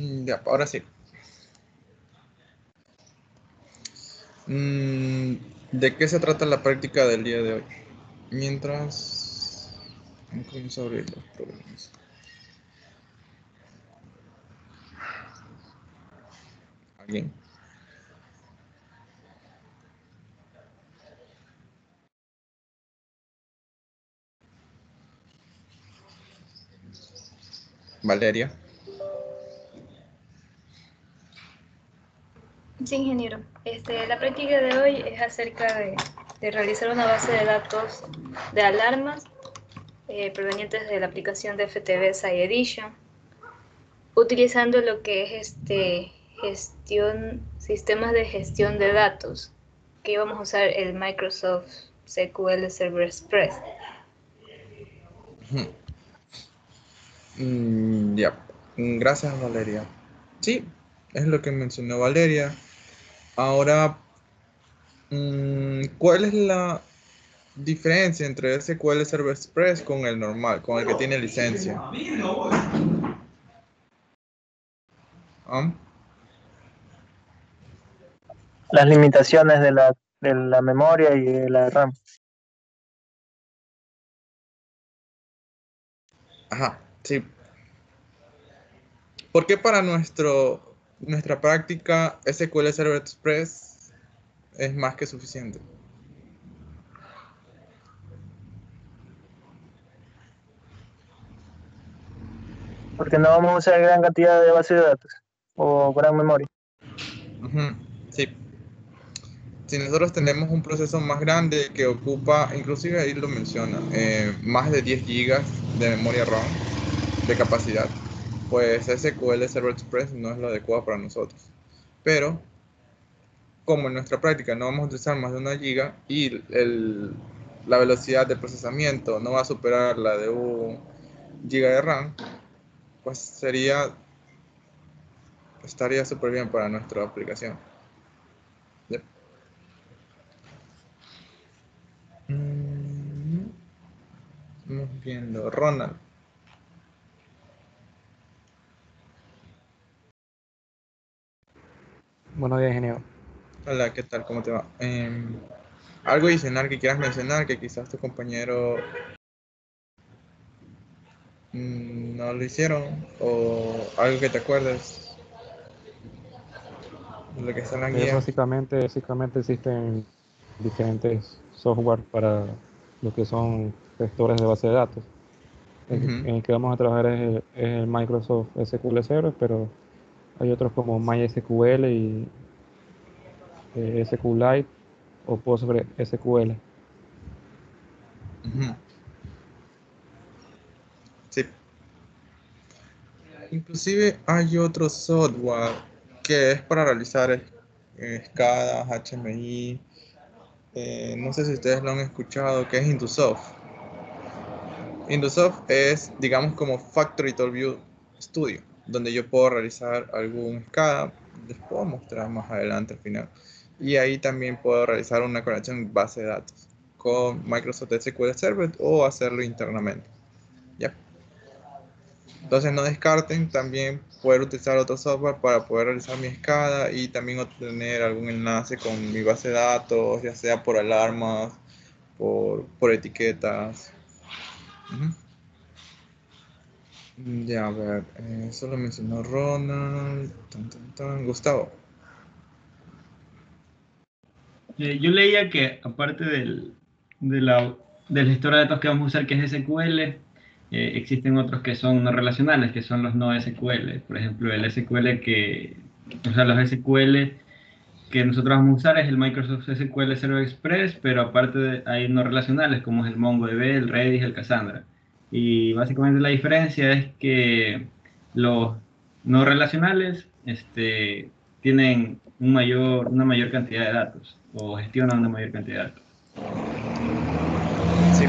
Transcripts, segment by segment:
Ya, ahora sí. ¿De qué se trata la práctica del día de hoy? Mientras vamos a abrir los problemas. ¿Alguien? Valeria. Sí, ingeniero. La práctica de hoy es acerca de realizar una base de datos de alarmas provenientes de la aplicación de FTV Side Edition, utilizando lo que es sistemas de gestión de datos, que vamos a usar el Microsoft SQL Server Express. Ya. Gracias, Valeria. Sí, es lo que mencionó Valeria. Ahora, ¿cuál es la diferencia entre SQL Server Express con el normal, con el que tiene licencia? ¿Ah? Las limitaciones de la memoria y de la RAM. Ajá, sí. ¿Por qué para nuestra práctica SQL Server Express es más que suficiente? Porque no vamos a usar gran cantidad de base de datos o gran memoria. Sí. Si nosotros tenemos un proceso más grande que ocupa, inclusive ahí lo menciona, más de 10 gigas de memoria RAM de capacidad, pues SQL Server Express no es lo adecuado para nosotros. Pero como en nuestra práctica no vamos a utilizar más de 1 giga y la velocidad de procesamiento no va a superar la de 1 giga de RAM, pues estaría súper bien para nuestra aplicación. Yep. Vamos viendo, Ronald. Buenos días, ingeniero. Hola, ¿qué tal? ¿Cómo te va? ¿Algo adicional que quieras mencionar que quizás tu compañero no lo hicieron? ¿O algo que te acuerdes de lo que está en la guía? Básicamente existen diferentes software para lo que son gestores de base de datos. Ujú. En el que vamos a trabajar es el Microsoft SQL Server, pero hay otros como MySQL y SQLite o PostgreSQL. Ujú. Sí. Inclusive hay otro software que es para realizar escadas, HMI. No sé si ustedes lo han escuchado, que es Intusoft. Intusoft es, digamos, como Factory Tool View Studio, donde yo puedo realizar algún SCADA. Les puedo mostrar más adelante al final. Y ahí también puedo realizar una conexión base de datos con Microsoft SQL Server o hacerlo internamente. ¿Ya? Entonces no descarten también poder utilizar otro software para poder realizar mi escala y también obtener algún enlace con mi base de datos, ya sea por alarmas, por etiquetas. Ujú. Ya, a ver, eso lo mencionó Ronald. Gustavo. Yo leía que aparte del gestor de datos que vamos a usar, que es SQL, existen otros que son no relacionales, que son los no SQL. Por ejemplo, el SQL o sea, los SQL que nosotros vamos a usar es el Microsoft SQL Server Express, pero hay no relacionales como es el MongoDB, el Redis, el Cassandra. Y básicamente la diferencia es que los no relacionales tienen una mayor cantidad de datos o gestionan una mayor cantidad de datos. Sí.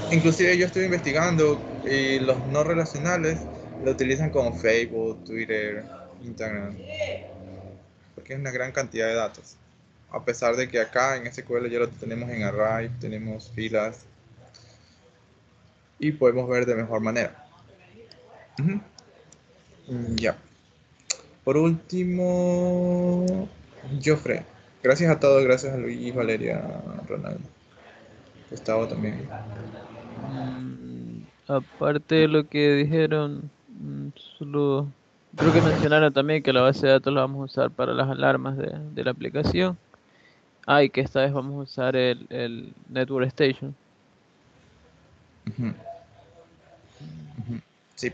Inclusive yo estuve investigando y los no relacionales lo utilizan como Facebook, Twitter, Instagram, porque es una gran cantidad de datos. A pesar de que acá en SQL ya lo tenemos en Array, tenemos filas y podemos ver de mejor manera. Ujú. Ya. Por último, Joffre. Gracias a todos, gracias a Luis, Valeria, Ronaldo, Gustavo también. Aparte de lo que dijeron, solo creo que mencionaron también que la base de datos la vamos a usar para las alarmas de la aplicación. Y que esta vez vamos a usar el Network Station. Ujú, ujú. Sí.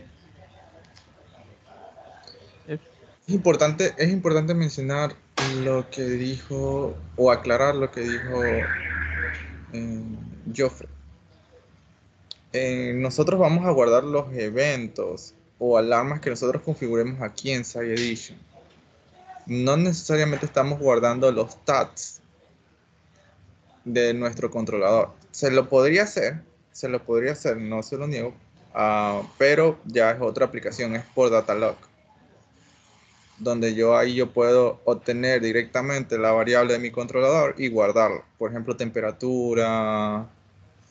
Eso. Es importante mencionar lo que dijo, o aclarar lo que dijo Joffre. Nosotros vamos a guardar los eventos o alarmas que nosotros configuremos aquí en Side Edition. No necesariamente estamos guardando los stats de nuestro controlador. Se lo podría hacer, no se lo niego, pero ya es otra aplicación, es por Datalog, donde yo puedo obtener directamente la variable de mi controlador y guardarla. Por ejemplo, temperatura,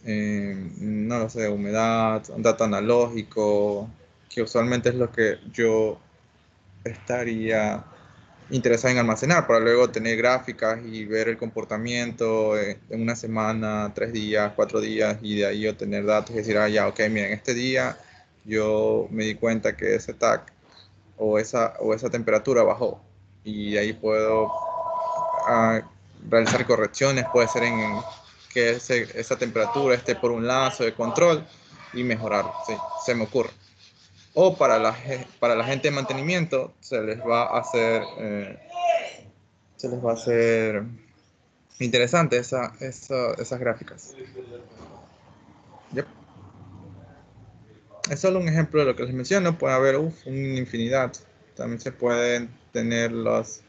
no lo sé, humedad, dato analógico, que usualmente es lo que yo estaría interesado en almacenar para luego tener gráficas y ver el comportamiento en una semana, 3 días, 4 días y de ahí obtener datos y decir, ya, ok, miren, este día yo me di cuenta que ese tag o esa temperatura bajó y de ahí puedo ah, realizar correcciones, puede ser en que esa temperatura esté por un lazo de control y mejorar, sí, se me ocurre. O para la gente de mantenimiento se les va a hacer interesante esas gráficas. Yep. Es solo un ejemplo de lo que les menciono, puede haber una infinidad. También se pueden tener los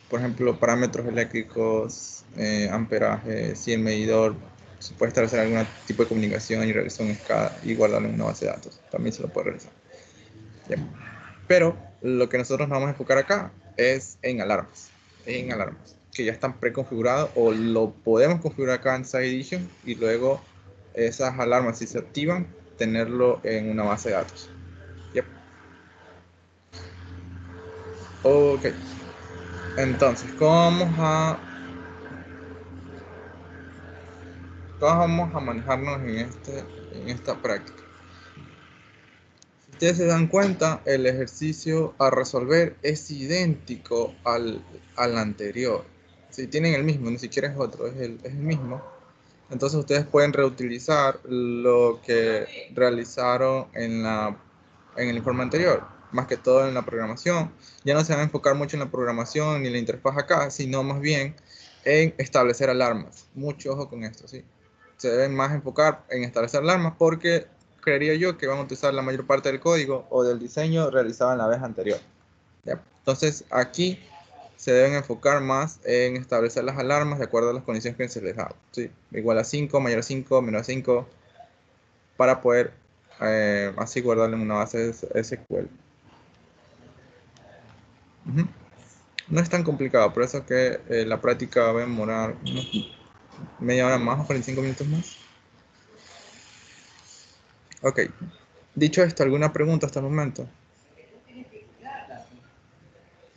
por ejemplo, parámetros eléctricos, amperaje, si el medidor se puede establecer algún tipo de comunicación y realizar un SCADA y guardarlo en una base de datos. También se lo puede realizar. Yep. Pero lo que nosotros nos vamos a enfocar acá es en alarmas, que ya están preconfigurados o lo podemos configurar acá en Side Edition y luego esas alarmas, si se activan, tenerlo en una base de datos. Yep. Ok. Entonces, ¿cómo vamos a manejarnos en esta práctica? Si ustedes se dan cuenta, el ejercicio a resolver es idéntico al anterior. Si tienen el mismo, ni siquiera es otro, es el mismo. Entonces ustedes pueden reutilizar lo que realizaron en el informe anterior, más que todo en la programación. Ya no se van a enfocar mucho en la programación ni la interfaz acá, sino más bien en establecer alarmas. Mucho ojo con esto, ¿sí? Se deben más enfocar en establecer alarmas porque creería yo que van a utilizar la mayor parte del código o del diseño realizado en la vez anterior. ¿Ya? Entonces aquí se deben enfocar más en establecer las alarmas de acuerdo a las condiciones que se les da. ¿Sí? Igual a 5, mayor a 5, menos a 5, para poder así guardarlo en una base SQL. No es tan complicado, por eso que la práctica va a demorar media hora más o 45 minutos más. Ok, dicho esto, ¿alguna pregunta hasta el momento?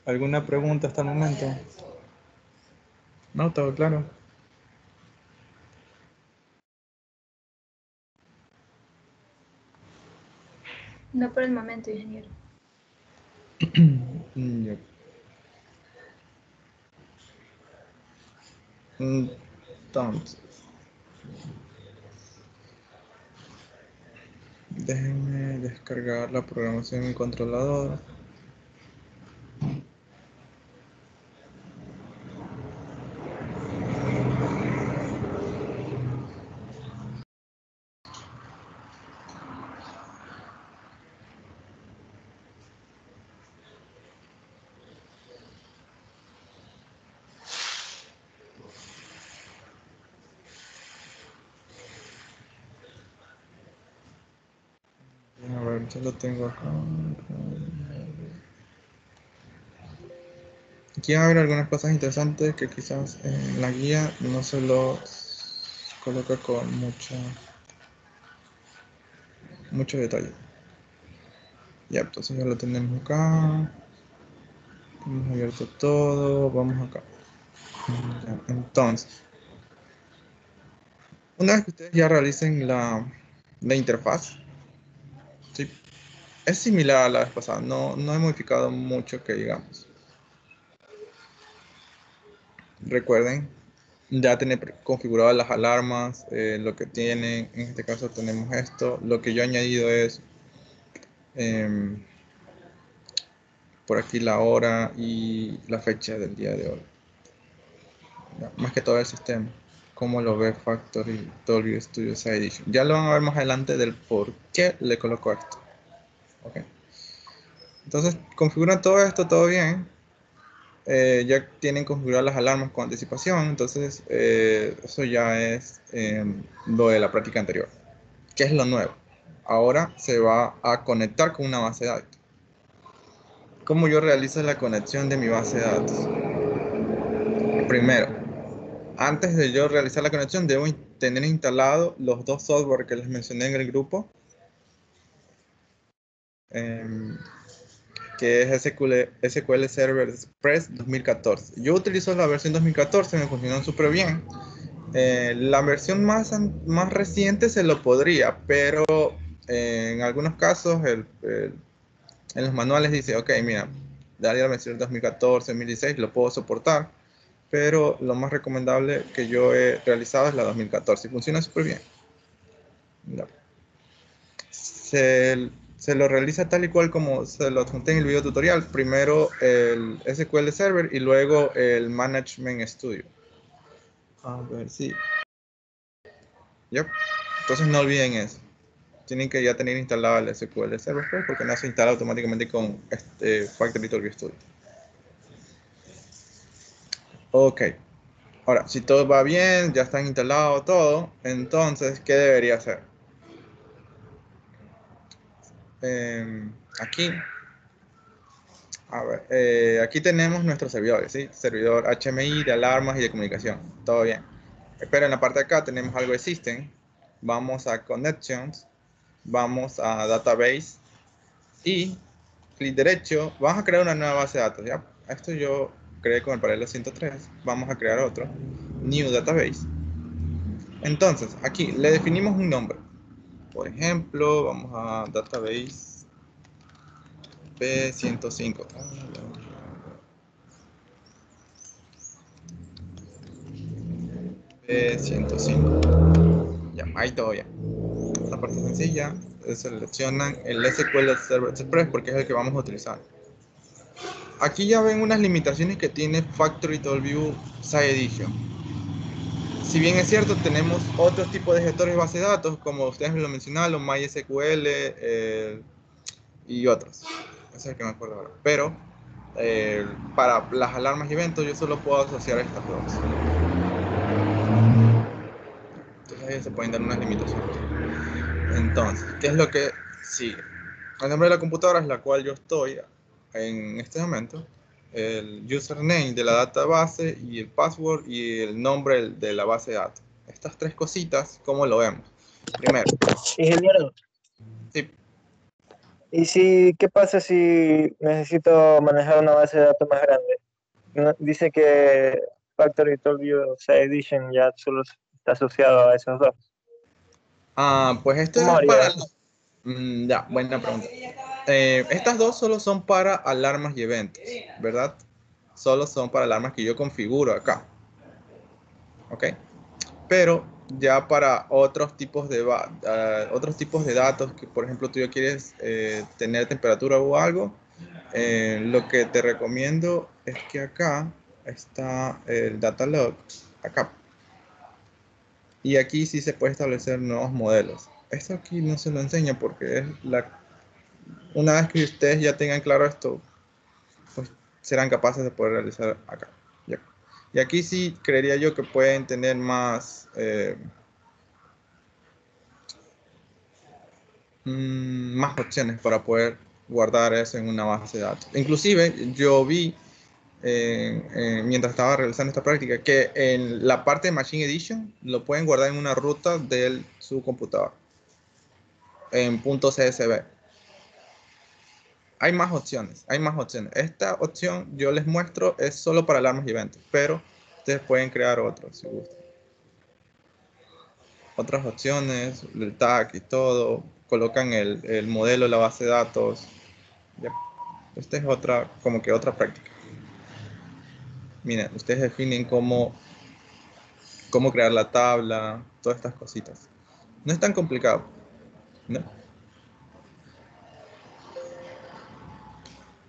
¿Alguna pregunta hasta el momento? No, todo claro. No por el momento, ingeniero. Yep. Entonces, déjenme descargar la programación en mi controlador. A ver, yo lo tengo acá. Aquí va a haber algunas cosas interesantes que quizás en la guía no se los coloca con mucha mucho detalle. Ya, entonces ya lo tenemos acá. Hemos abierto todo, vamos acá. Ya, entonces, una vez que ustedes ya realicen la interfaz, ¿sí? Es similar a la vez pasada, no he modificado mucho que digamos. Recuerden ya tener configuradas las alarmas, lo que tienen, en este caso tenemos esto. Lo que yo he añadido es em, por aquí la hora y la fecha del día de hoy. Ya, más que todo el sistema, cómo lo ve Factory Dolby Studio Side Edition. Ya lo van a ver más adelante del por qué le coloco esto. Okay. Entonces configuran todo esto, todo bien. Ya tienen configuradas las alarmas con anticipación, entonces eso ya es lo de la práctica anterior. ¿Qué es lo nuevo? Ahora se va a conectar con una base de datos. ¿Cómo yo realizo la conexión de mi base de datos? Primero, antes de yo realizar la conexión, debo tener instalado los dos software que les mencioné en el grupo, que es SQL Server Express 2014. Yo utilizo la versión 2014, me funcionan súper bien. La versión más reciente se lo podría, pero en algunos casos en los manuales dice, ok, mira, dale la versión 2014, 2016, lo puedo soportar, pero lo más recomendable que yo he realizado es la 2014 y funciona súper bien. No. Se lo realiza tal y cual como se lo adjunté en el video tutorial. Primero el SQL Server y luego el Management Studio. A ver si... Yep. Entonces no olviden eso. Tienen que ya tener instalado el SQL Server porque no se instala automáticamente con Factory Dolby Studio. Ok. Ahora, si todo va bien, ya está instalado todo, entonces, ¿qué debería hacer? Aquí, a ver, aquí tenemos nuestros servidores, ¿sí? Servidor HMI de alarmas y de comunicación, todo bien. Pero en la parte de acá tenemos algo de System, vamos a Connections, vamos a Database y clic derecho, vamos a crear una nueva base de datos, ¿ya? Esto yo creé con el paralelo 103, vamos a crear otro, New Database. Entonces, aquí le definimos un nombre. Por ejemplo, vamos a Database P105. P105. Ya, ahí todo ya. La parte sencilla, seleccionan el SQL Server Express porque es el que vamos a utilizar. Aquí ya ven unas limitaciones que tiene Factory Dolby Side Edition. Si bien es cierto, tenemos otros tipos de gestores de base de datos, como ustedes lo mencionaron, MySQL y otros. Ese es el que me acuerdo ahora. Pero para las alarmas y eventos yo solo puedo asociar estas dos. Entonces ahí se pueden dar unas limitaciones. Entonces, ¿qué es lo que sigue? El nombre de la computadora es la cual yo estoy en este momento, el username de la database y el password y el nombre de la base de datos. Estas tres cositas, ¿cómo lo vemos? Primero. Ingeniero, Sí. ¿y qué pasa si necesito manejar una base de datos más grande? Dice que Factory Dolby Side Edition ya solo está asociado a esos dos. Pues esto ¿Cómo es haría para... eso? Ya, buena pregunta. Estas dos solo son para alarmas y eventos, ¿verdad? Solo son para alarmas que yo configuro acá. ¿Ok? Pero ya para otros tipos de datos, que por ejemplo tú ya quieres tener temperatura o algo, lo que te recomiendo es que acá está el data log, acá. Y aquí sí se puede establecer nuevos modelos. Esto aquí no se lo enseña porque es una vez que ustedes ya tengan claro esto, pues serán capaces de poder realizar acá. ¿Ya? Y aquí sí creería yo que pueden tener más opciones para poder guardar eso en una base de datos. Inclusive yo vi mientras estaba realizando esta práctica que en la parte de Machine Edition lo pueden guardar en una ruta de su computador. en .csv. Hay más opciones, hay más opciones. Esta opción yo les muestro es solo para alarmas y eventos, pero ustedes pueden crear otros si gustan. Otras opciones, el tag y todo, colocan el modelo de la base de datos. Ya. Esta es otra, como que otra práctica. Miren, ustedes definen cómo crear la tabla, todas estas cositas. No es tan complicado, ¿no?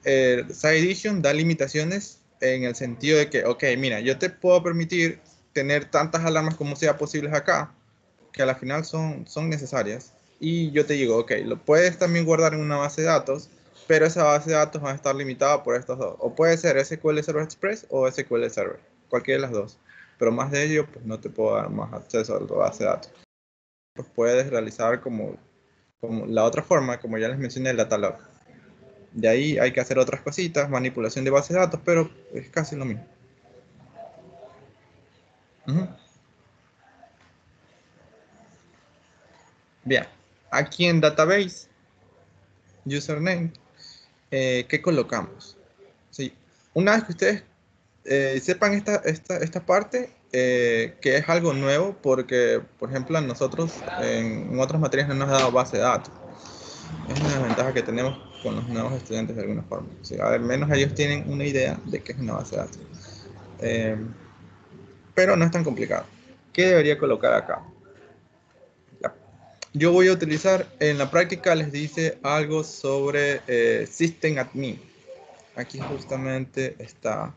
Side Edition da limitaciones en el sentido de que, ok, mira, yo te puedo permitir tener tantas alarmas como sea posibles acá, que a la final son necesarias. Y yo te digo, ok, lo puedes también guardar en una base de datos, pero esa base de datos va a estar limitada por estos dos. O puede ser SQL Server Express o SQL Server, cualquiera de las dos. Pero más de ello, pues no te puedo dar más acceso a la base de datos. Pues puedes realizar como la otra forma, como ya les mencioné, el data log. De ahí hay que hacer otras cositas, manipulación de base de datos, pero es casi lo mismo. Bien, aquí en database, username, ¿qué colocamos? Sí. Una vez que ustedes sepan esta parte, que es algo nuevo, porque, por ejemplo, a nosotros en otras materias no nos ha dado base de datos. Es una ventaja que tenemos con los nuevos estudiantes de alguna forma. O sea, al menos ellos tienen una idea de qué es una base de datos. Pero no es tan complicado. ¿Qué debería colocar acá? Ya. Yo voy a utilizar, en la práctica les dice algo sobre System Admin. Aquí justamente está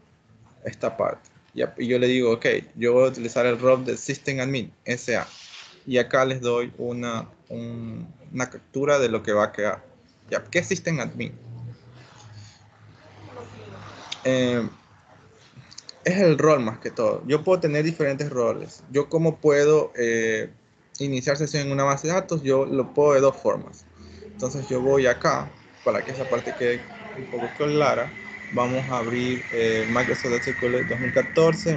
esta parte. Y yo le digo, ok, yo voy a utilizar el rol de System Admin, SA. Y acá les doy una captura de lo que va a quedar. Ya, ¿qué es System Admin? Es el rol más que todo. Yo puedo tener diferentes roles. Yo como puedo iniciar sesión en una base de datos, yo lo puedo de dos formas. Entonces yo voy acá, para que esa parte quede un poco clara, vamos a abrir Microsoft SQL 2014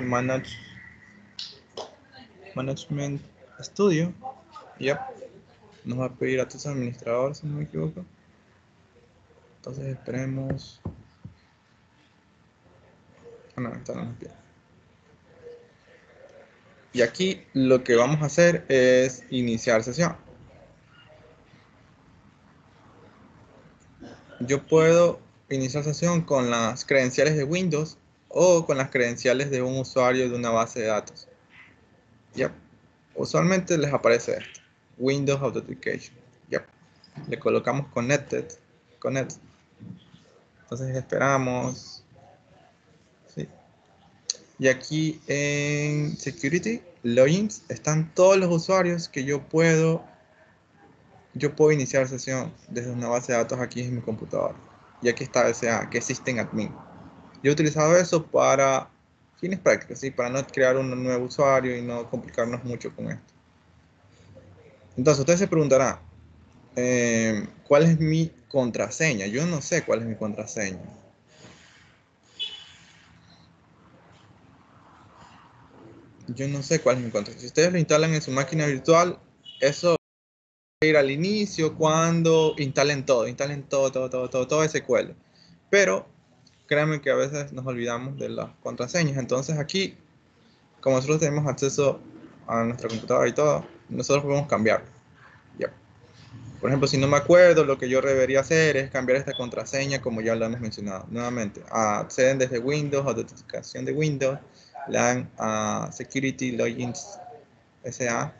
Management Studio. Yep. Nos va a pedir a tus administradores, si no me equivoco. Entonces esperemos. No, esta no nos pide. Y aquí lo que vamos a hacer es iniciar sesión. Yo puedo iniciar sesión con las credenciales de Windows o con las credenciales de un usuario de una base de datos. Yep. Usualmente les aparece esto, Windows Authentication. Yep. Le colocamos Connected. Connect. Entonces esperamos. ¿Sí? Y aquí en Security, Logins, están todos los usuarios que yo puedo iniciar sesión desde una base de datos aquí en mi computadora. Y aquí está SA, que es System Admin. Yo he utilizado eso para fines prácticos, ¿sí? Para no crear un nuevo usuario y no complicarnos mucho con esto. Entonces, usted se preguntará, ¿cuál es mi contraseña? Yo no sé cuál es mi contraseña. Yo no sé cuál es mi contraseña. Si ustedes lo instalan en su máquina virtual, eso va a ir al inicio cuando instalen todo SQL. Pero créanme que a veces nos olvidamos de las contraseñas. Entonces aquí, como nosotros tenemos acceso a nuestra computadora y todo, nosotros podemos cambiar. Yep. Por ejemplo, si no me acuerdo, lo que yo debería hacer es cambiar esta contraseña, como ya lo hemos mencionado. Nuevamente, acceden desde Windows, autenticación de Windows, le dan a Security Logins SA,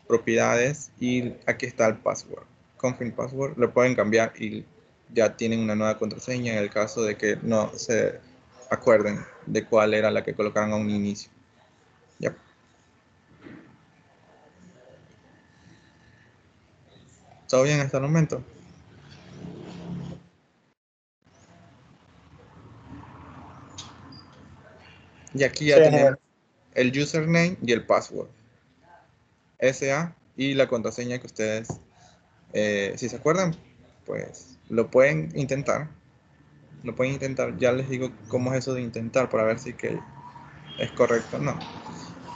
propiedades, y aquí está el password. Confirm password, lo pueden cambiar y ya tienen una nueva contraseña en el caso de que no se acuerden de cuál era la que colocaron a un inicio. Yep. ¿Todo bien hasta el momento? Y aquí ya tenemos el username y el password. SA y la contraseña que ustedes, si se acuerdan, pues lo pueden intentar. Lo pueden intentar. Ya les digo cómo es eso de intentar para ver si que es correcto o no.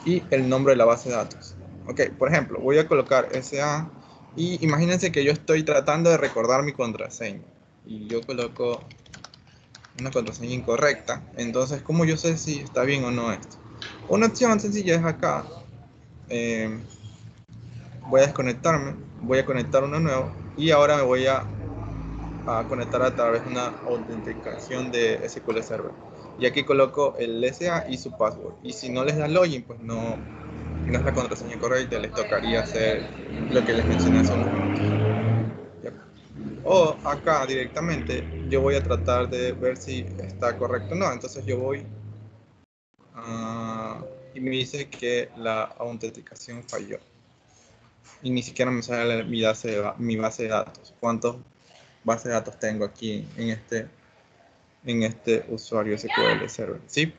Y el nombre de la base de datos. Ok, por ejemplo, voy a colocar SA Y imagínense que yo estoy tratando de recordar mi contraseña y yo coloco una contraseña incorrecta. Entonces, ¿cómo yo sé si está bien o no esto? Una opción sencilla es acá. eh, Voy a desconectarme, voy a conectar uno nuevo y ahora me voy a conectar a través de una autenticación de SQL Server. Y aquí coloco el SA y su password. Y si no les da login, pues no es la contraseña correcta, les tocaría hacer lo que les mencioné hace unos minutos. ¿Ya? O acá directamente yo voy a tratar de ver si está correcto o no. Entonces yo voy y me dice que la autenticación falló. Y ni siquiera me sale mi base de datos. ¿Cuántos bases de datos tengo aquí en este usuario SQL Server? ¿Sí?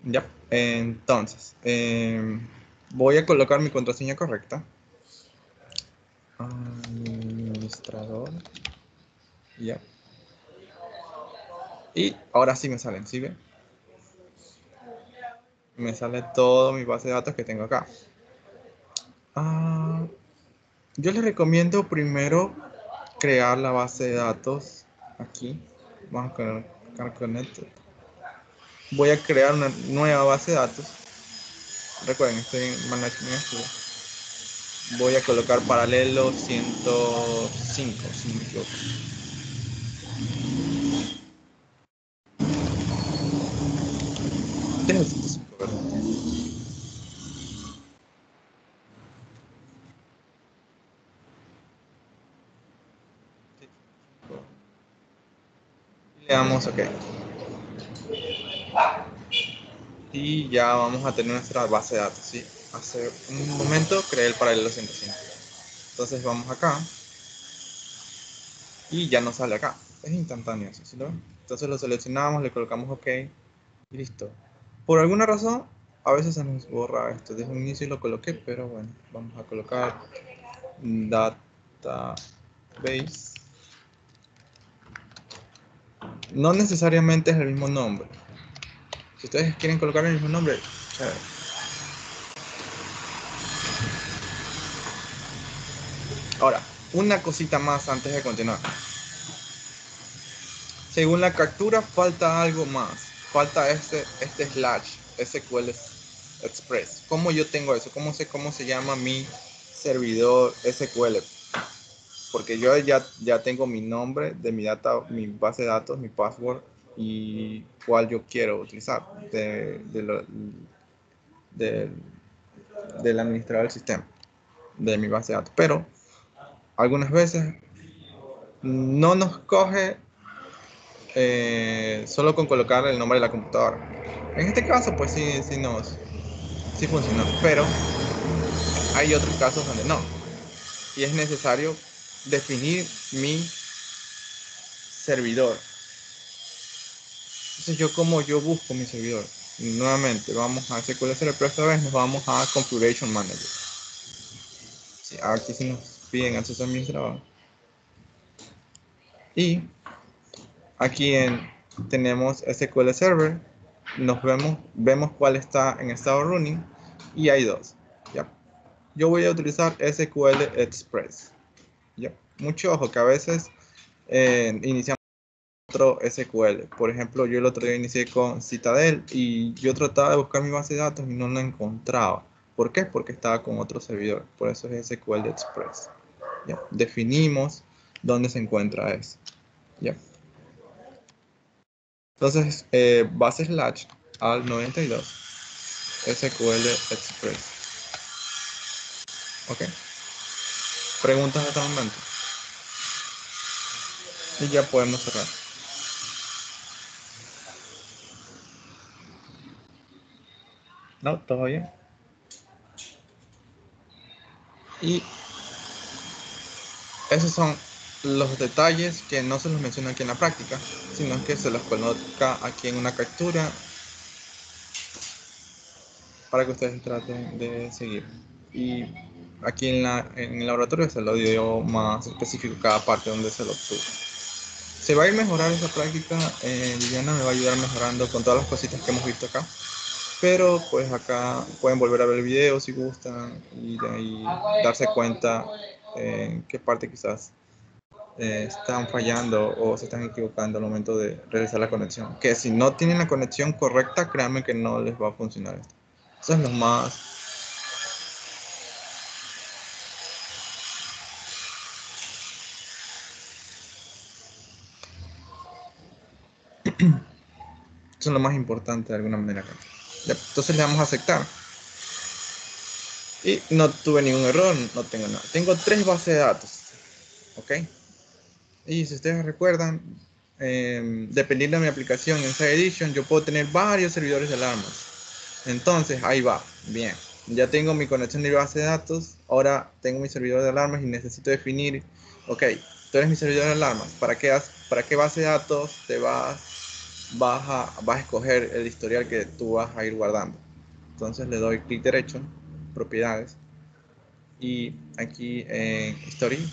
Ya. Entonces, voy a colocar mi contraseña correcta. Administrador. Ya. Y ahora sí me salen, ¿sí ven? Me sale todo mi base de datos que tengo acá. Yo les recomiendo primero crear la base de datos aquí. Vamos a colocar Connected. Voy a crear una nueva base de datos. Recuerden, estoy en Management Studio. Voy a colocar paralelo 105, si no me equivoco. ¿Qué es 105, verdad? Le damos OK. Y ya vamos a tener nuestra base de datos, ¿sí? Hace un momento creé el paralelo 105. Entonces vamos acá. Y ya nos sale acá. Es instantáneo eso, ¿sí lo ven? Entonces lo seleccionamos, le colocamos OK y listo. Por alguna razón, a veces se nos borra esto. Desde un inicio lo coloqué, pero bueno, vamos a colocar database. No necesariamente es el mismo nombre. Si ustedes quieren colocar el mismo nombre, chévere. Ahora, una cosita más antes de continuar. Según la captura, falta algo más. Falta este slash SQL Express. ¿Cómo yo tengo eso? ¿Cómo sé cómo se llama mi servidor SQL? Porque yo ya tengo mi nombre de mi base de datos, mi password y cuál yo quiero utilizar del administrador del sistema, de mi base de datos. Pero algunas veces no nos coge solo con colocar el nombre de la computadora. En este caso, pues sí funciona, pero hay otros casos donde no. Y es necesario definir mi servidor. Entonces yo busco mi servidor. Nuevamente, vamos a SQL Server, pero esta vez nos vamos a Configuration Manager. Sí, aquí sí nos piden acceso administrador. Y aquí tenemos SQL Server. Vemos cuál está en estado running y hay dos. ¿Ya? Yo voy a utilizar SQL Express. ¿Ya? Mucho ojo que a veces iniciamos otro SQL. Por ejemplo, yo el otro día inicié con Citadel y yo trataba de buscar mi base de datos y no la encontraba. ¿Por qué? Porque estaba con otro servidor. Por eso es SQL Express. ¿Ya? Definimos dónde se encuentra eso. ¿Ya? Entonces, base slash al 92 SQL Express. ¿Ok? Preguntas hasta el momento. Y ya podemos cerrar. No, todo bien. Y esos son los detalles que no se los menciono aquí en la práctica, sino que se los coloca aquí en una captura para que ustedes traten de seguir. Y aquí en el laboratorio se lo dio más específico cada parte donde se lo obtuvo. Se va a ir mejorando esa práctica. Liliana me va a ayudar mejorando con todas las cositas que hemos visto acá. Pero pues acá pueden volver a ver el video si gustan y de ahí darse cuenta en qué parte quizás están fallando o se están equivocando al momento de realizar la conexión. Que si no tienen la conexión correcta, créanme que no les va a funcionar esto. Eso es lo más... Eso es lo más importante de alguna manera acá. Ya, entonces le damos a aceptar. Y no tuve ningún error, no tengo nada. Tengo 3 bases de datos. ¿Ok? Y si ustedes recuerdan, dependiendo de mi aplicación en Side Edition, yo puedo tener varios servidores de alarmas. Entonces, ahí va. Bien. Ya tengo mi conexión de base de datos. Ahora tengo mi servidor de alarmas y necesito definir, ok, tú eres mi servidor de alarmas. Para qué base de datos vas a escoger el historial que tú vas a ir guardando? Entonces le doy clic derecho, propiedades, y aquí en History,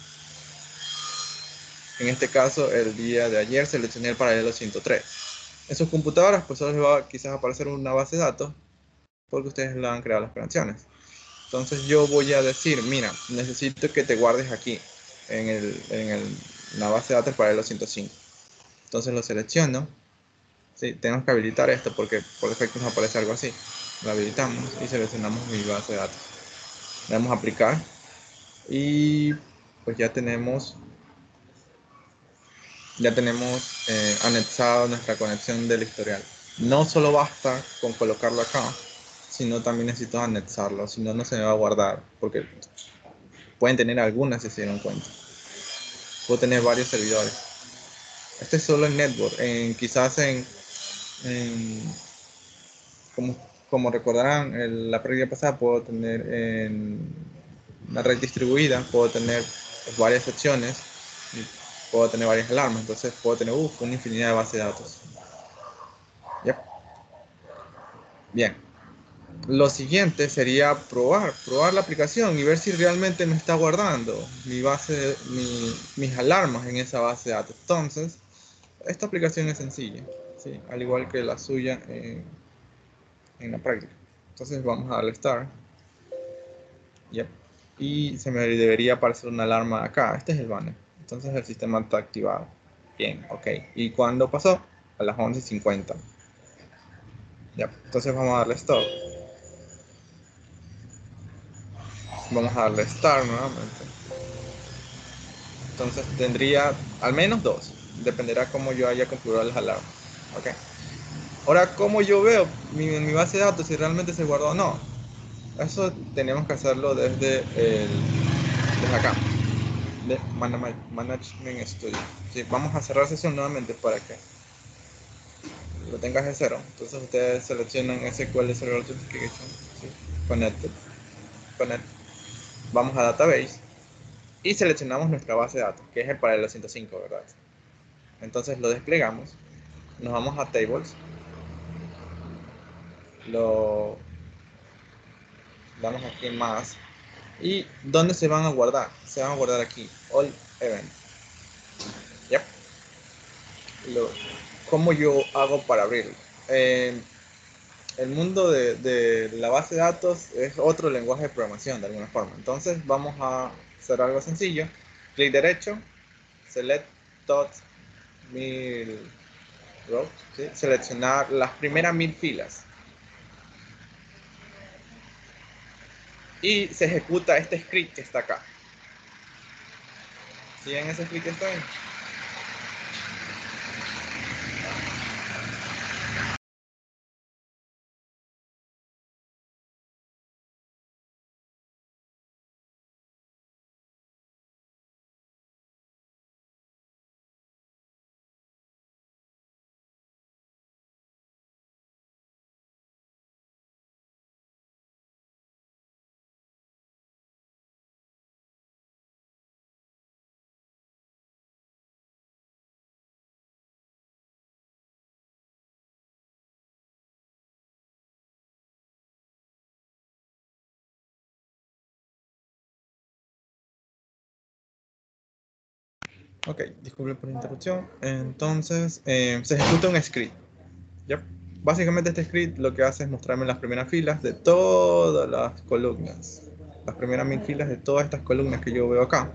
en este caso el día de ayer seleccioné el paralelo 103. En sus computadoras pues solo les va quizás aparecer una base de datos porque ustedes le han creado las operaciones. Entonces yo voy a decir, mira, necesito que te guardes aquí en la base de datos paralelo 105. Entonces lo selecciono. Sí, tenemos que habilitar esto porque por defecto nos aparece algo así. Lo habilitamos y seleccionamos mi base de datos. Le damos a aplicar y pues ya tenemos anexado nuestra conexión del historial. No solo basta con colocarlo acá, sino también necesito anexarlo, si no, no se me va a guardar, porque pueden tener algunas si se dieron cuenta. Puedo tener varios servidores. Este es solo en network, quizás en como, como recordarán, en la práctica pasada puedo tener en una red distribuida, puedo tener pues, varias secciones, y puedo tener varias alarmas, entonces puedo tener una infinidad de bases de datos. Yep. Bien, lo siguiente sería probar la aplicación y ver si realmente me está guardando mis alarmas en esa base de datos. Entonces, esta aplicación es sencilla, ¿sí? Al igual que la suya en la práctica. Entonces vamos a darle Start. Yep. Y se me debería aparecer una alarma acá. Este es el banner. Entonces el sistema está activado. Bien, ok. ¿Y cuándo pasó? A las 11:50. Yep. Entonces vamos a darle Stop. Vamos a darle Start nuevamente. Entonces tendría al menos 2. Dependerá cómo yo haya configurado las alarmas. Ok. Ahora, ¿cómo yo veo mi base de datos si realmente se guardó o no? Eso tenemos que hacerlo desde acá. De Management Studio. Sí, vamos a cerrar sesión nuevamente para que lo tengas de cero. Entonces ustedes seleccionan SQL Server Authentication, ¿sí? Connected, Connect. Vamos a Database y seleccionamos nuestra base de datos, que es el paralelo 105, ¿verdad? Entonces lo desplegamos, nos vamos a Tables, lo damos aquí en más y ¿dónde se van a guardar? Se van a guardar aquí, All Events. Yep. ¿Cómo yo hago para abrirlo? El mundo de la base de datos es otro lenguaje de programación de alguna forma. Entonces vamos a hacer algo sencillo. Clic derecho, select dot 1000 rows, ¿sí? Seleccionar las primeras 1000 filas. Y se ejecuta este script que está acá. ¿Sí ven ese script que está ahí? Ok, disculpen por la interrupción. Entonces, se ejecuta un script. ¿Ya? Básicamente este script lo que hace es mostrarme las primeras filas de todas las columnas. Las primeras 1000 filas de todas estas columnas que yo veo acá.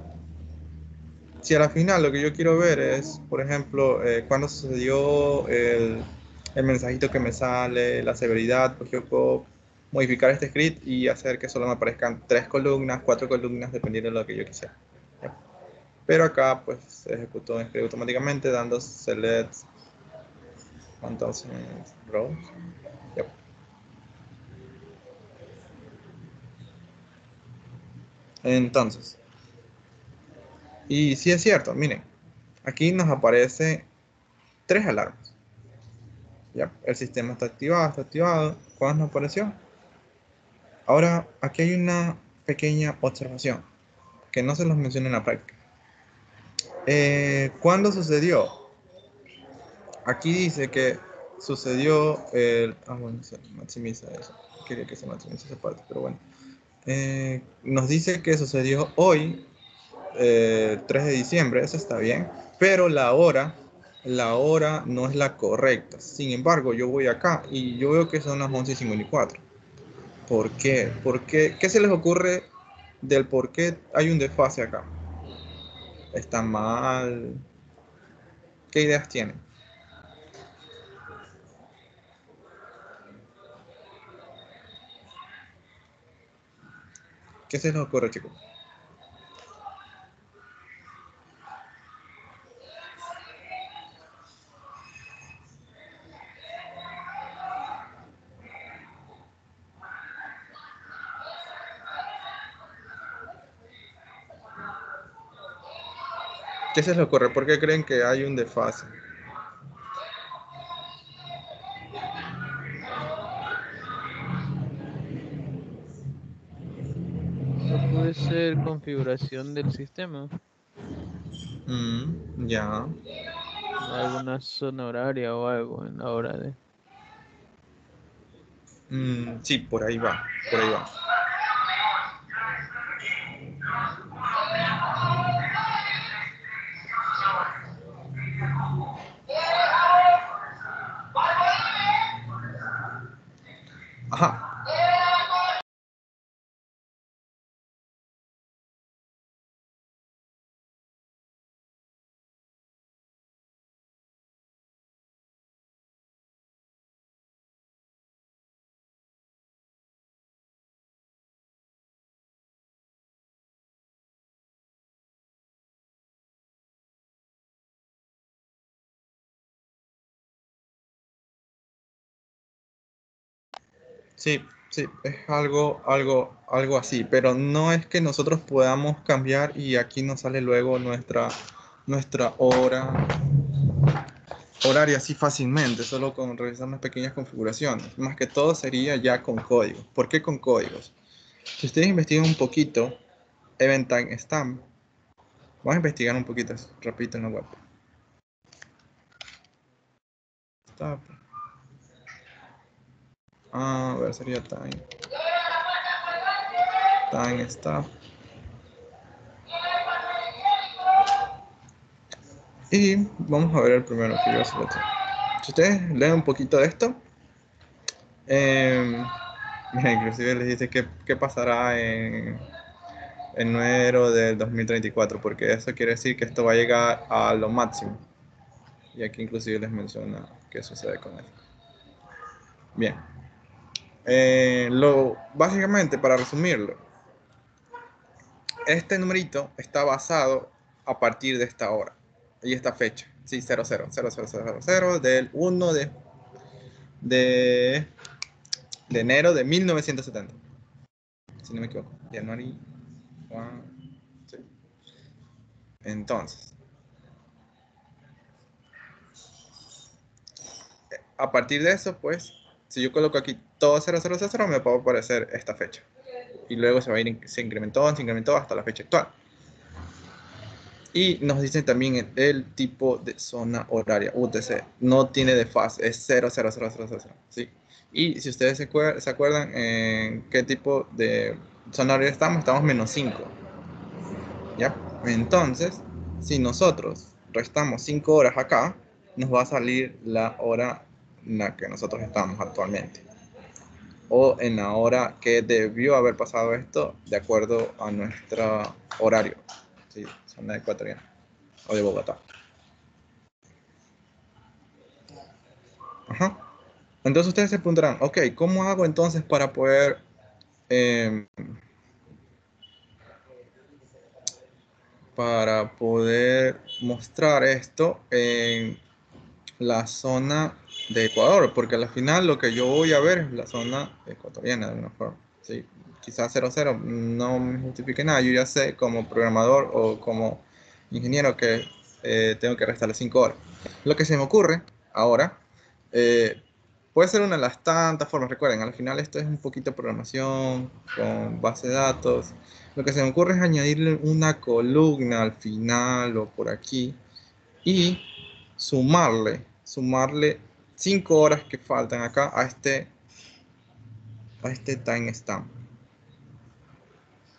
Si a la final lo que yo quiero ver es, por ejemplo, cuándo sucedió el mensajito que me sale, la severidad, pues yo puedo modificar este script y hacer que solo me aparezcan 3 columnas, 4 columnas, dependiendo de lo que yo quisiera. ¿Ya? Pero acá pues se ejecutó un script automáticamente dando select entonces rows. Yep. Entonces, y sí es cierto, miren, aquí nos aparece 3 alarmas. Ya, el sistema está activado, está activado. ¿Cuándo nos apareció? Ahora, aquí hay una pequeña observación que no se los menciono en la práctica. ¿Cuándo sucedió? Aquí dice que sucedió el... Ah, bueno, se maximiza eso. Quería que se maximice esa parte, pero bueno. Nos dice que sucedió hoy, 3 de diciembre, eso está bien, pero la hora no es la correcta. Sin embargo, yo voy acá y yo veo que son las 11:54. ¿Por qué? ¿Qué se les ocurre del por qué hay un desfase acá? ¿Está mal? ¿Qué ideas tienen? ¿Qué se les ocurre, chicos? ¿Qué se les ocurre? ¿Por qué creen que hay un desfase? No puede ser configuración del sistema, Ya. alguna zona horaria o algo en la hora de... Sí, por ahí va, por ahí va. Ajá. Sí, sí, es algo así, pero no es que nosotros podamos cambiar y aquí nos sale luego nuestra hora horaria así fácilmente, solo con realizar unas pequeñas configuraciones. Más que todo sería ya con código. ¿Por qué con códigos? Si ustedes investigan un poquito, Event Time Stamp, vamos a investigar un poquito, repito, en la web. Stop. A ver, sería time stop. Y vamos a ver el primero que yo seleccioné. Si ustedes leen un poquito de esto, mira, inclusive les dice qué pasará en enero del 2034, porque eso quiere decir que esto va a llegar a lo máximo. Y aquí inclusive les menciona qué sucede con esto. Bien. Básicamente, para resumirlo, este numerito está basado a partir de esta hora y esta fecha. Sí, 000000 del 1 de enero de 1970. Si no me equivoco. January 1, sí. Entonces, a partir de eso, pues, si yo coloco aquí todo 0000, me va a aparecer esta fecha. Y luego se incrementó hasta la fecha actual. Y nos dicen también el tipo de zona horaria, UTC. No tiene desfase, es 000000, ¿sí? Y si ustedes se acuerdan en qué tipo de zona horaria estamos, estamos -5. ¿Ya? Entonces, si nosotros restamos 5 horas acá, nos va a salir la hora en la que nosotros estamos actualmente. O en la hora que debió haber pasado esto de acuerdo a nuestro horario. Sí, zona ecuatoriana o de Bogotá. Ajá. Entonces ustedes se preguntarán, ok, ¿cómo hago entonces para poder mostrar esto en la zona de Ecuador? Porque al final lo que yo voy a ver es la zona ecuatoriana de alguna forma. Sí, quizás 00 no me justifique nada. Yo ya sé como programador o como ingeniero que tengo que restarle 5 horas. Lo que se me ocurre ahora puede ser una de las tantas formas. Recuerden, al final esto es un poquito de programación con base de datos. Lo que se me ocurre es añadirle una columna al final o por aquí y sumarle 5 horas que faltan acá a este timestamp.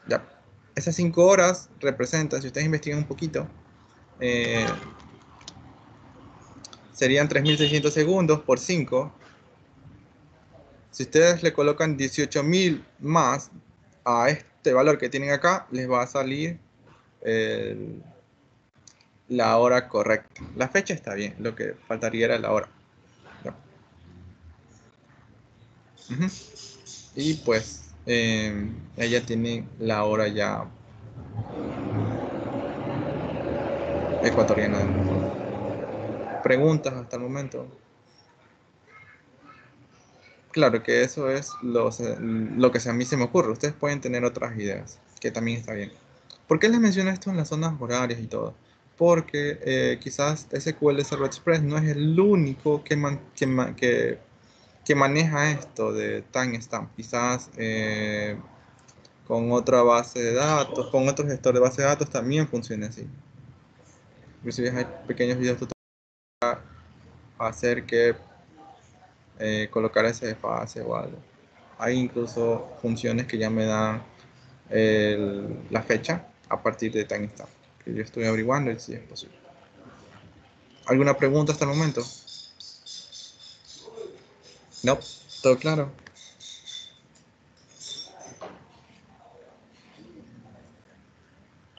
Ya. Esas 5 horas representan, si ustedes investigan un poquito, serían 3600 segundos por 5. Si ustedes le colocan 18.000 más a este valor que tienen acá, les va a salir la hora correcta. La fecha está bien, lo que faltaría era la hora. ¿No? Uh-huh. Y pues ella tiene la hora ya ecuatoriana. ¿Preguntas hasta el momento? Claro que eso es lo que a mí se me ocurre. Ustedes pueden tener otras ideas, que también está bien. ¿Por qué les menciono esto en las zonas horarias y todo? Porque quizás SQL Server Express no es el único que maneja esto de timestamp. Quizás con otra base de datos, con otro gestor de base de datos también funciona así. Inclusive hay pequeños videos tutoriales para hacer que colocar ese desfase o algo. Hay incluso funciones que ya me dan la fecha a partir de timestamp, que yo estoy averiguando y si es posible. ¿Alguna pregunta hasta el momento? No, todo claro.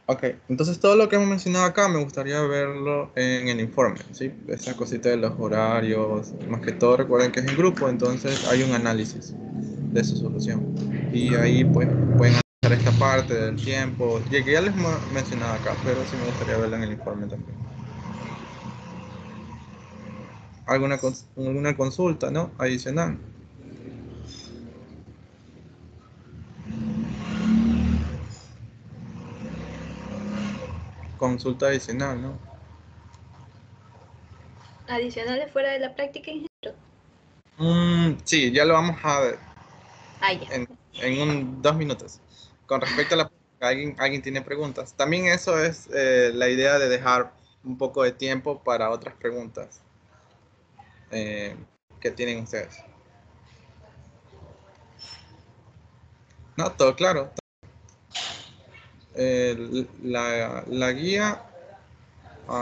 Ok, entonces todo lo que hemos mencionado acá me gustaría verlo en el informe, ¿sí? Esa cosita de los horarios, más que todo recuerden que es en grupo, entonces hay un análisis de su solución. Y ahí pues pueden analizar esta parte del tiempo, que ya les hemos mencionado acá, pero sí me gustaría verlo en el informe también. ¿Alguna consulta, no? Adicional. Consulta adicional, ¿no? Adicionales fuera de la práctica, ingeniero. Sí, ya lo vamos a ver Ah, ya. en 2 minutos. Con respecto a ¿alguien tiene preguntas? También eso es la idea de dejar un poco de tiempo para otras preguntas que tienen ustedes. No, todo claro. La guía...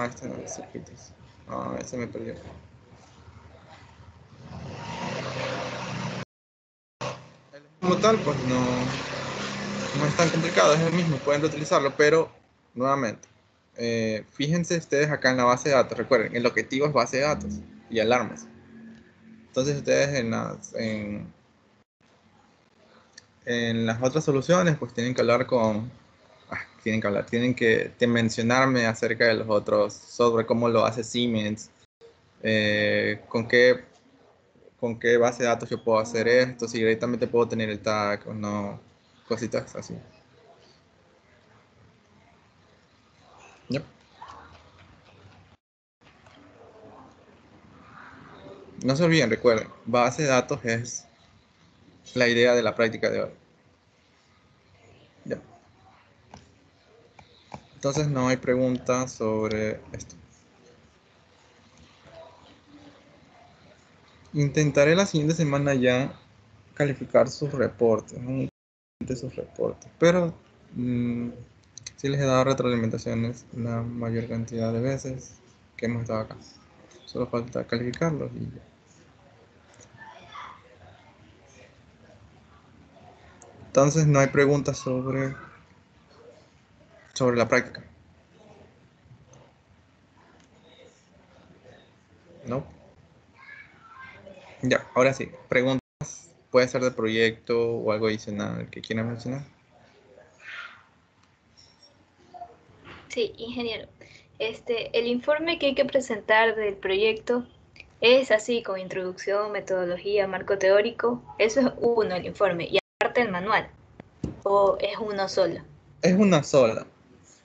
este no es circuitos. Ese me perdió. Como tal, pues no es tan complicado, es el mismo, pueden reutilizarlo, pero nuevamente, fíjense ustedes acá en la base de datos, recuerden, el objetivo es base de datos y alarmas. Entonces ustedes en las otras soluciones, pues tienen que hablar tienen que mencionarme acerca de los otros software, cómo lo hace Siemens, con qué base de datos yo puedo hacer esto, si directamente puedo tener el tag o no, cositas así. Yep. No se olviden, recuerden, base de datos es la idea de la práctica de hoy. Yep. Entonces no hay preguntas sobre esto. Intentaré la siguiente semana ya calificar sus reportes, pero Sí les he dado retroalimentaciones la mayor cantidad de veces que hemos estado acá. Solo falta calificarlos y ya. Entonces no hay preguntas sobre la práctica. ¿No? Ya, ahora sí. Preguntas. Puede ser de proyecto o algo adicional que quieran mencionar. Sí, ingeniero. El informe que hay que presentar del proyecto es así, con introducción, metodología, marco teórico. Eso es uno, el informe. Y aparte el manual. ¿O es uno solo? Es una sola.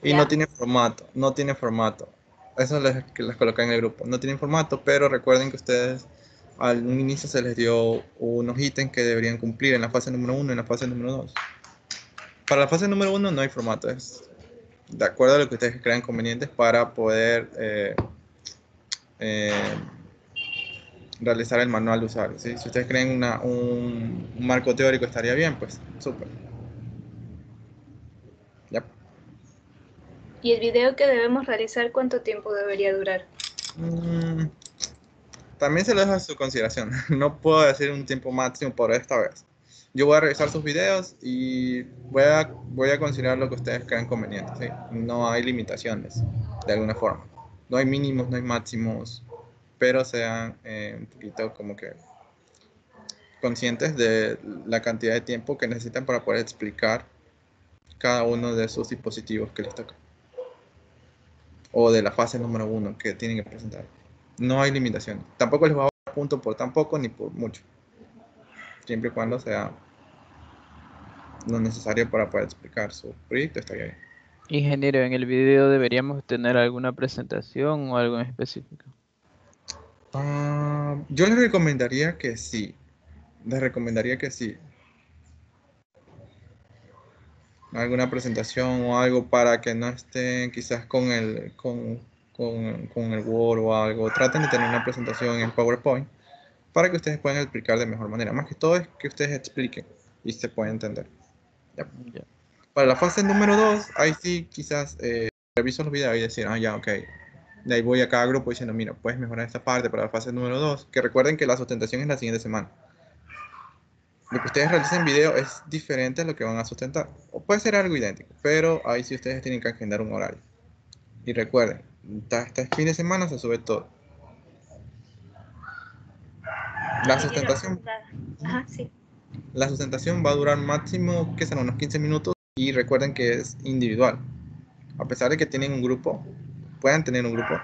Y Ya. no tiene formato. No tiene formato. Eso les coloqué en el grupo. No tiene formato, pero recuerden que ustedes al inicio se les dio unos ítems que deberían cumplir en la fase número 1 y en la fase número 2. Para la fase número 1 no hay formato. Es de acuerdo a lo que ustedes crean convenientes para poder realizar el manual de usuario. ¿Sí? Si ustedes creen un marco teórico estaría bien, pues súper. Ya. ¿Y el video que debemos realizar cuánto tiempo debería durar? También se lo dejo a su consideración. No puedo decir un tiempo máximo por esta vez. Yo voy a revisar sus videos y voy a considerar lo que ustedes crean conveniente. ¿Sí? No hay limitaciones, de alguna forma. No hay mínimos, no hay máximos, pero sean un poquito como que conscientes de la cantidad de tiempo que necesitan para poder explicar cada uno de sus dispositivos que les toca. O de la fase número 1 que tienen que presentar. No hay limitaciones. Tampoco les va a dar punto por tan poco ni por mucho. Siempre y cuando sea lo necesario para poder explicar su proyecto, estaría bien. Ingeniero, en el video deberíamos tener alguna presentación o algo en específico. Yo les recomendaría que sí. Les recomendaría que sí. Alguna presentación o algo para que no estén quizás con el Word o algo. Traten de tener una presentación en PowerPoint para que ustedes puedan explicar de mejor manera. Más que todo es que ustedes expliquen y se pueda entender. Ya. Ya. Para la fase número 2, ahí sí quizás reviso los videos y decir, ya, ok. De ahí voy a cada grupo diciendo, mira, puedes mejorar esta parte para la fase número 2. Que recuerden que la sustentación es la siguiente semana. Lo que ustedes realicen en video es diferente a lo que van a sustentar. O puede ser algo idéntico, pero ahí sí ustedes tienen que agendar un horario. Y recuerden, hasta el fin de semana se sube todo. La Ingeniero, sustentación, Ajá, sí. la sustentación va a durar máximo, que serán unos 15 minutos. Y recuerden que es individual. A pesar de que tienen un grupo, puedan tener un grupo,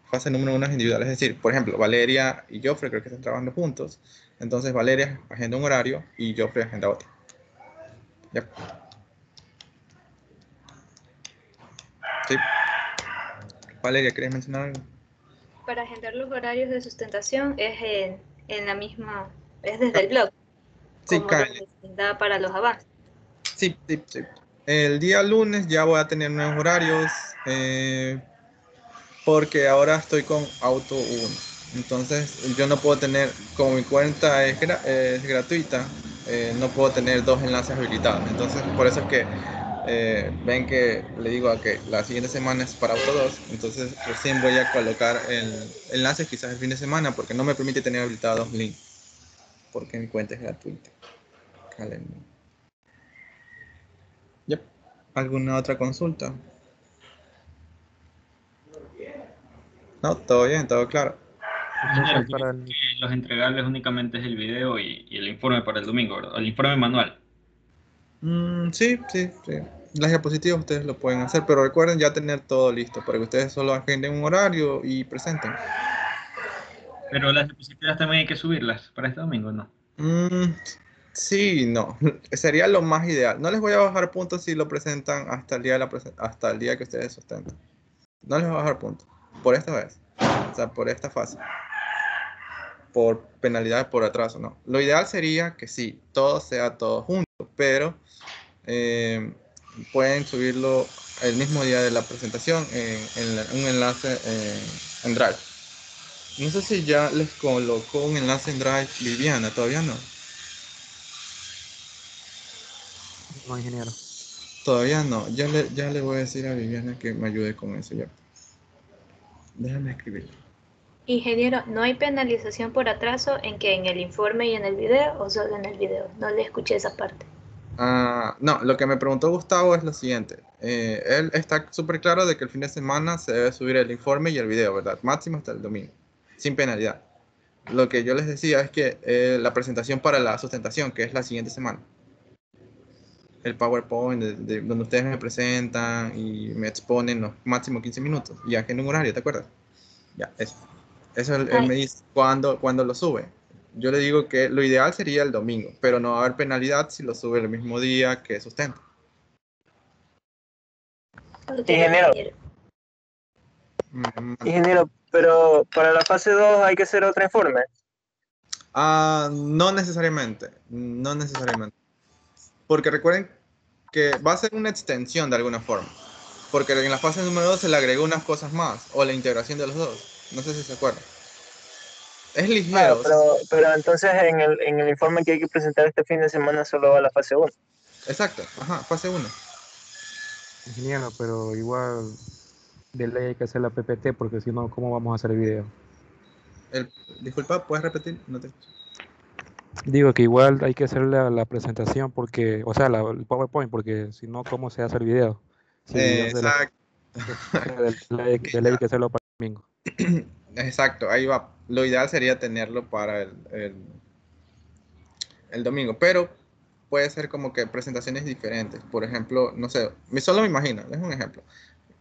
fase número 1 es individual. Es decir, por ejemplo, Valeria y Joffrey creo que están trabajando juntos. Entonces Valeria agenda un horario y Joffrey agenda otro. ¿Ya? Sí. Valeria, ¿quieres mencionar algo? Para agendar los horarios de sustentación es en la misma, es desde el blog, Sí, como Kyle. donde se da para los avances. Sí. El día lunes ya voy a tener nuevos horarios porque ahora estoy con Auto 1. Entonces yo no puedo tener, como mi cuenta es gratuita, no puedo tener dos enlaces habilitados. Entonces por eso es que ven que le digo a que la siguiente semana es para Auto 2. Entonces recién voy a colocar el enlace quizás el fin de semana porque no me permite tener habilitados links. Porque mi cuenta es gratuita. Calendar. Yep. ¿Alguna otra consulta? No, todo bien, todo claro. Ingeniero, Entonces, quiere decir que los entregables únicamente es el video y el informe para el domingo, ¿verdad? El informe manual. Sí. Las diapositivas ustedes lo pueden hacer, pero recuerden ya tener todo listo para que ustedes solo agenden un horario y presenten. Pero las diapositivas también hay que subirlas para este domingo, ¿no? Sí, no. Sería lo más ideal. No les voy a bajar puntos si lo presentan hasta el día hasta el día que ustedes sustenten. No les voy a bajar puntos. Por esta vez. O sea, por esta fase. Por penalidades por atraso, no. Lo ideal sería que sí, todo sea todo junto, pero pueden subirlo el mismo día de la presentación en un enlace en Drive. No sé si ya les colocó un enlace en Drive Viviana, todavía no. no, ingeniero. Todavía no, ya le voy a decir a Viviana que me ayude con eso ya. Déjame escribirlo. Ingeniero, ¿no hay penalización por atraso en que en el informe y en el video o solo en el video? No le escuché esa parte. No, lo que me preguntó Gustavo es lo siguiente. Él está súper claro de que el fin de semana se debe subir el informe y el video, ¿verdad? Máximo hasta el domingo, sin penalidad. Lo que yo les decía es que la presentación para la sustentación, que es la siguiente semana, el PowerPoint donde ustedes me presentan y me exponen los máximo 15 minutos, ya que en un horario, ¿te acuerdas? Ya, eso. Eso él Ay, me dice cuando lo sube. Yo le digo que lo ideal sería el domingo, pero no va a haber penalidad si lo sube el mismo día que sustenta. ok, Ingeniero, ingeniero. Mm, ingeniero, pero para la fase 2 hay que hacer otro informe. no necesariamente, no necesariamente. Porque recuerden que va a ser una extensión de alguna forma. Porque en la fase número 2 se le agregó unas cosas más, o la integración de los dos. No sé si se acuerdan. Es Claro, ligero, o sea, pero entonces en el informe que hay que presentar este fin de semana solo va la fase 1. exacto, ajá, fase 1. Ingeniero, pero igual de ley hay que hacer la PPT porque si no, ¿cómo vamos a hacer el video? Disculpa, ¿puedes repetir? No te... Digo que igual hay que hacer la presentación porque, o sea, el PowerPoint, porque si no, ¿cómo se hace el video? Si el video se le Exacto. de ley hay que hacerlo para el domingo. Exacto, ahí va. Lo ideal sería tenerlo para el domingo, pero puede ser como que presentaciones diferentes. Por ejemplo, no sé, solo me imagino, es un ejemplo.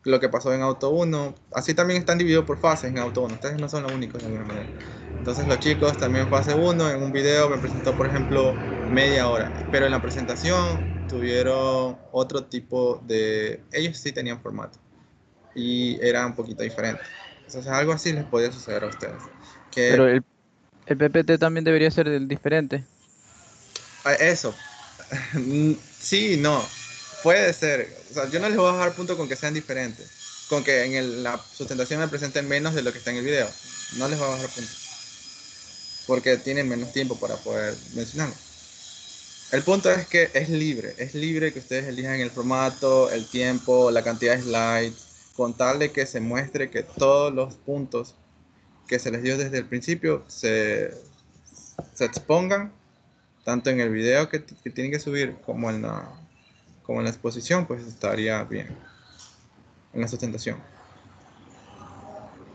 Lo que pasó en Auto 1, así también están divididos por fases en Auto 1. Ustedes no son los únicos de alguna manera. Entonces los chicos también fase 1, en un video me presentó, por ejemplo, media hora, pero en la presentación tuvieron otro tipo de... Ellos sí tenían formato y era un poquito diferente. Entonces algo así les podía suceder a ustedes. Pero Que el PPT también debería ser diferente. eso, sí, no, puede ser. O sea, yo no les voy a dejar punto con que sean diferentes, con que en la sustentación me presenten menos de lo que está en el video. No les voy a bajar punto, porque tienen menos tiempo para poder mencionarlo. El punto es que es libre que ustedes elijan el formato, el tiempo, la cantidad de slides, con tal de que se muestre que todos los puntos que se les dio desde el principio se expongan, tanto en el video que tienen que subir como en la exposición, pues estaría bien, en la sustentación.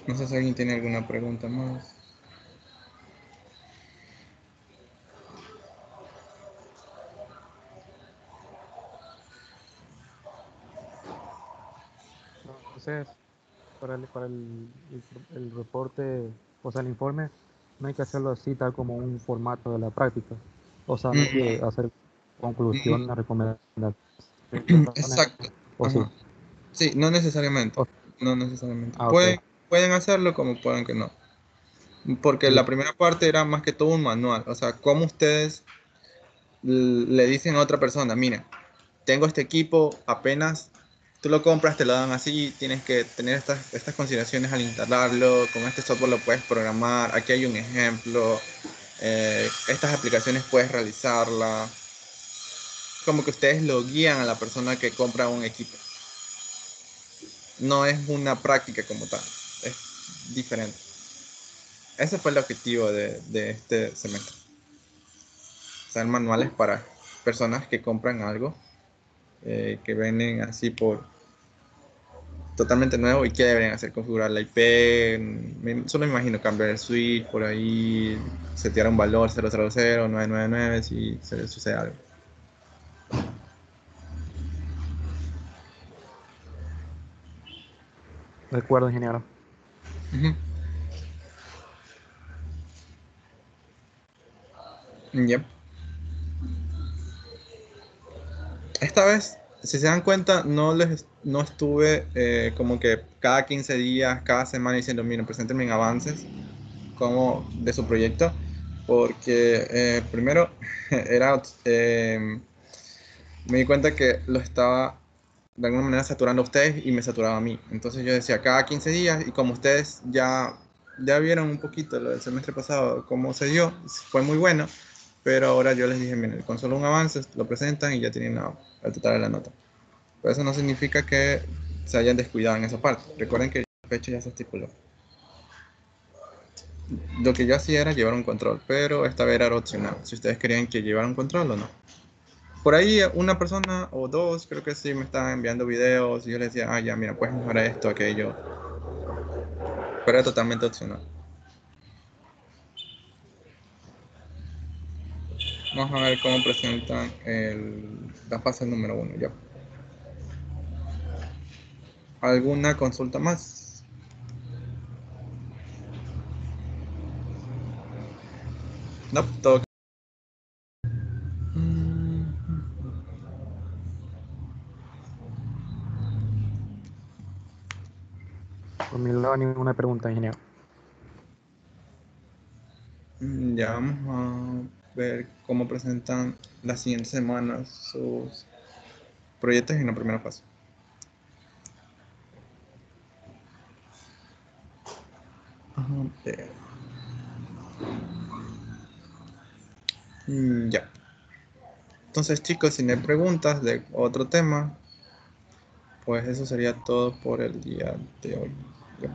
No sé si alguien tiene alguna pregunta más. Entonces, el reporte, o sea, el informe, no hay que hacerlo así, tal como un formato de la práctica. O sea, no hay que Mm, hacer mm, conclusiones, recomendaciones, exacto. o sí. Ajá. Sí, no necesariamente. O- No necesariamente. ok. Pueden hacerlo como pueden que no. Porque la Listo. primera parte era más que todo un manual. O sea, cómo ustedes le dicen a otra persona, mira, tengo este equipo, apenas tú lo compras, te lo dan así, tienes que tener estas consideraciones al instalarlo, con este software lo puedes programar, aquí hay un ejemplo, estas aplicaciones puedes realizarlas, como que ustedes lo guían a la persona que compra un equipo. No es una práctica como tal, es diferente. Ese fue el objetivo de este semestre. Ser manuales para personas que compran algo, que venden así por totalmente nuevo y que deberían hacer configurar la IP. Solo me imagino cambiar el switch por ahí, setear un valor 000, 999 si se sucede algo. De acuerdo, ingeniero. Ujú. Yep. Esta vez, si se dan cuenta, no estuve como que cada 15 días, cada semana diciendo, miren, preséntenme en avances como de su proyecto, porque primero era, me di cuenta que lo estaba de alguna manera saturando a ustedes y me saturaba a mí. Entonces yo decía cada 15 días y como ustedes ya vieron un poquito lo del semestre pasado, cómo se dio, fue muy bueno, pero ahora yo les dije, miren, con solo un avance lo presentan y ya tienen el total de la nota. Pero eso no significa que se hayan descuidado en esa parte. Recuerden que la fecha ya se estipuló. Lo que yo hacía era llevar un control, pero esta vez era opcional. Si ustedes querían que llevara un control o no. Por ahí una persona o dos, creo que sí, me estaban enviando videos y yo les decía, ya, mira, puedes mejorar esto, aquello. Pero era totalmente opcional. Vamos a ver cómo presentan la fase número 1 ya. ¿Alguna consulta más? No, todo. Por mi lado, ninguna pregunta, ingeniero. Ya vamos a ver cómo presentan las siguientes semanas sus proyectos en la primera fase. Ya. Entonces, chicos, si no hay preguntas de otro tema, pues eso sería todo por el día de hoy. Ya.